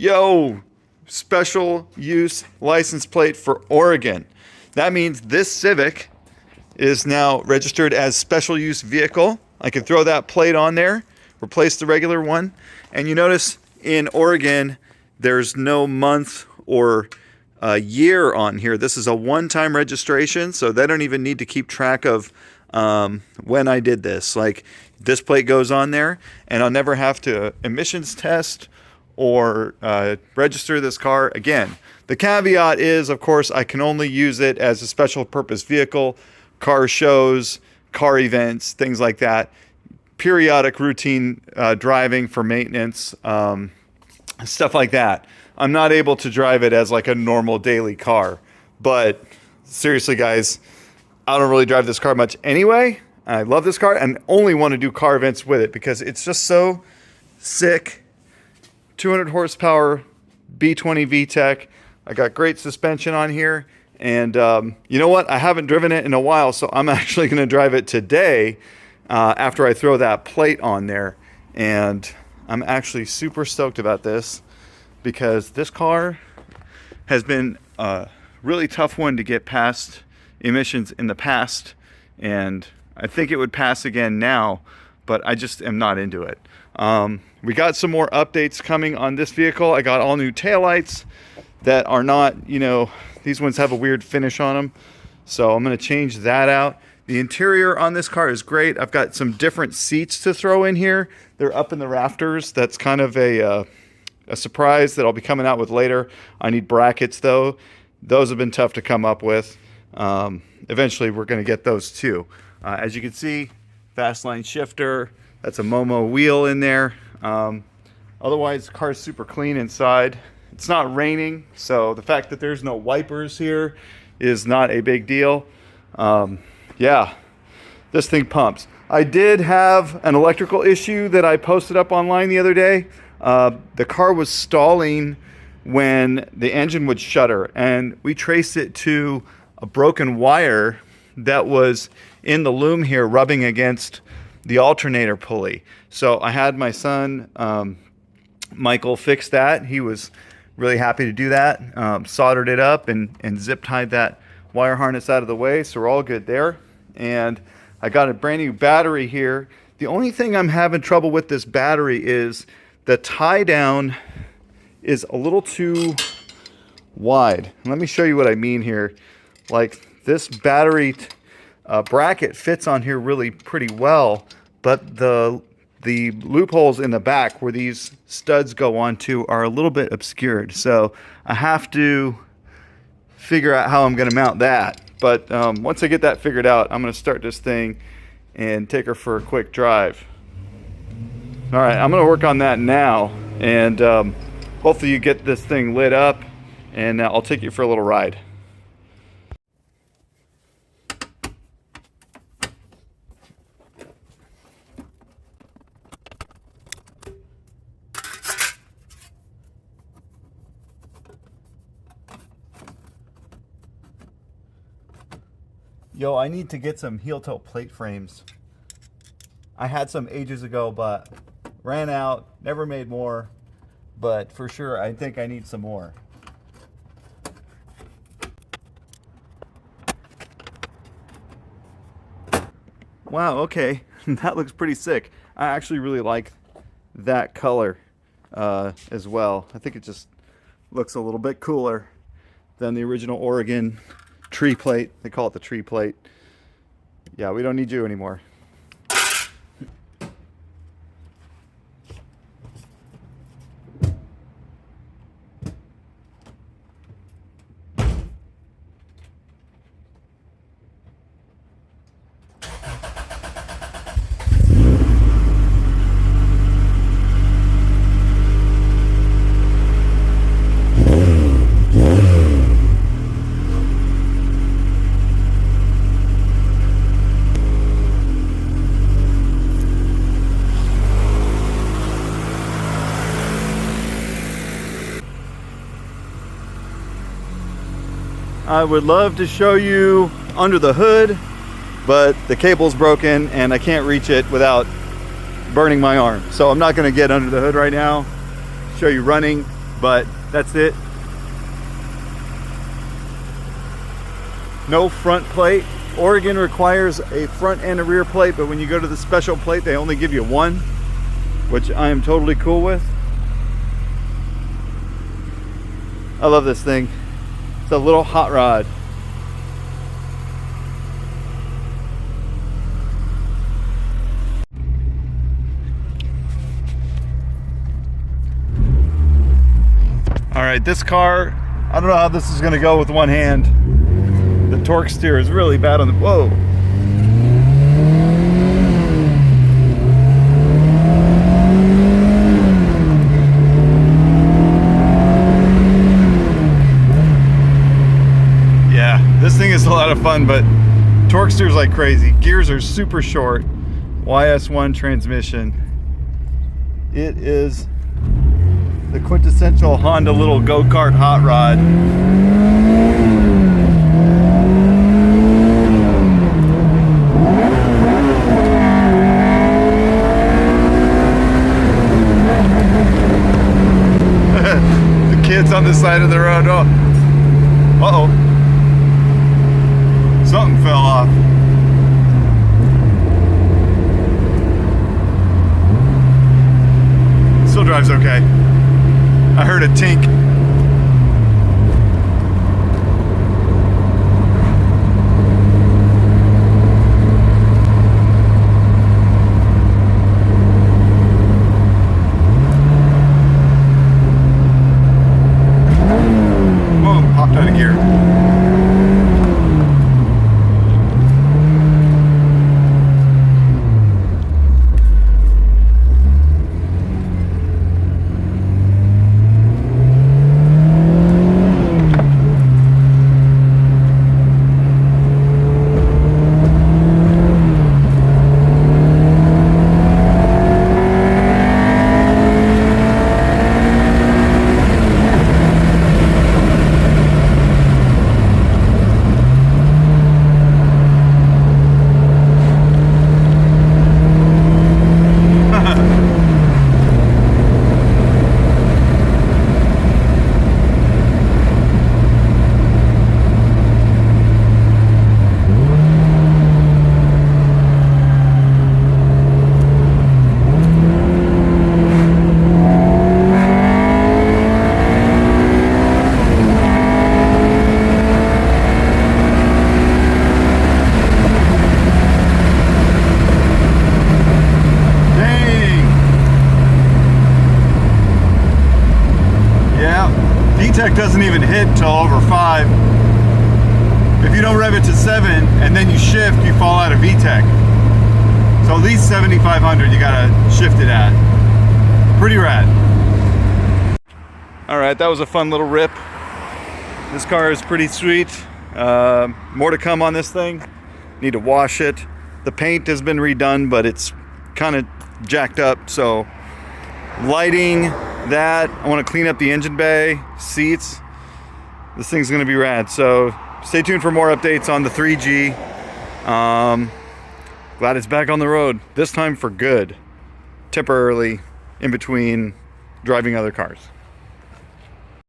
Yo, special use license plate for Oregon. That means this Civic is now registered as special use vehicle. I can throw that plate on there, replace the regular one. And you notice in Oregon, there's no month or year on here. This is a one-time registration, so they don't even need to keep track of when I did this. Like, this plate goes on there, and I'll never have to emissions test or register this car again. The caveat is, of course, I can only use it as a special purpose vehicle, car shows, car events, things like that. Periodic routine driving for maintenance, stuff like that. I'm not able to drive it as like a normal daily car. But seriously, guys, I don't really drive this car much anyway. I love this car and only want to do car events with it because it's just so sick. 200 horsepower, B20 VTEC. I got great suspension on here. And you know what? I haven't driven it in a while, so I'm actually going to drive it today after I throw that plate on there. And I'm actually super stoked about this because this car has been a really tough one to get past emissions in the past. And I think it would pass again now, but I just am not into it. We got some more updates coming on this vehicle. I got all new taillights that are not, you know, these ones have a weird finish on them. So I'm going to change that out. The interior on this car is great. I've got some different seats to throw in here. They're up in the rafters. That's kind of a surprise that I'll be coming out with later. I need brackets though. Those have been tough to come up with. Eventually we're going to get those too. As you can see, Fastline shifter. That's a Momo wheel in there. Otherwise, the car's super clean inside. It's not raining, so the fact that there's no wipers here is not a big deal. Yeah, this thing pumps. I did have an electrical issue that I posted up online the other day. The car was stalling when the engine would shudder, and we traced it to a broken wire that was in the loom here rubbing against the alternator pulley. So I had my son Michael fix that. He was really happy to do that. Soldered it up and zip tied that wire harness out of the way, so we're all good there. And I got a brand new battery here. The only thing I'm having trouble with this battery is the tie down is a little too wide. Let me show you what I mean here. Like, this battery bracket fits on here really pretty well, but the loopholes in the back where these studs go onto are a little bit obscured. So I have to figure out how I'm going to mount that. But once I get that figured out, I'm going to start this thing and take her for a quick drive. All right, I'm going to work on that now, and hopefully you get this thing lit up, and I'll take you for a little ride. Yo, I need to get some heel tilt plate frames. I had some ages ago, but ran out, never made more. But for sure, I think I need some more. Wow, okay, that looks pretty sick. I actually really like that color as well. I think it just looks a little bit cooler than the original Oregon tree plate. They call it the tree plate. Yeah, we don't need you anymore. I would love to show you under the hood, but the cable's broken and I can't reach it without burning my arm. So I'm not going to get under the hood right now, show you running, but that's it. No front plate. Oregon requires a front and a rear plate, but when you go to the special plate, they only give you one, which I am totally cool with. I love this thing. It's a little hot rod. All right, this car, I don't know how this is gonna go with one hand. The torque steer is really bad on the, whoa. Yeah, this thing is a lot of fun, but torque steers like crazy. Gears are super short. YS1 transmission. It is the quintessential Honda little go-kart hot rod. The kids on the side of the road. Oh, uh-oh. Something fell off. Still drives okay. I heard a tink. Whoa, hopped out of gear. VTEC doesn't even hit till over 5. If you don't rev it to 7 and then you shift, you fall out of VTEC. So at least 7,500 you gotta shift it at. Pretty rad. All right, that was a fun little rip. This car is pretty sweet. More to come on this thing. Need to wash it. The paint has been redone, but it's kind of jacked up, so lighting, that. I want to clean up the engine bay, seats. This thing's going to be rad. So stay tuned for more updates on the 3G. Glad it's back on the road, this time for good. Temporarily in between driving other cars.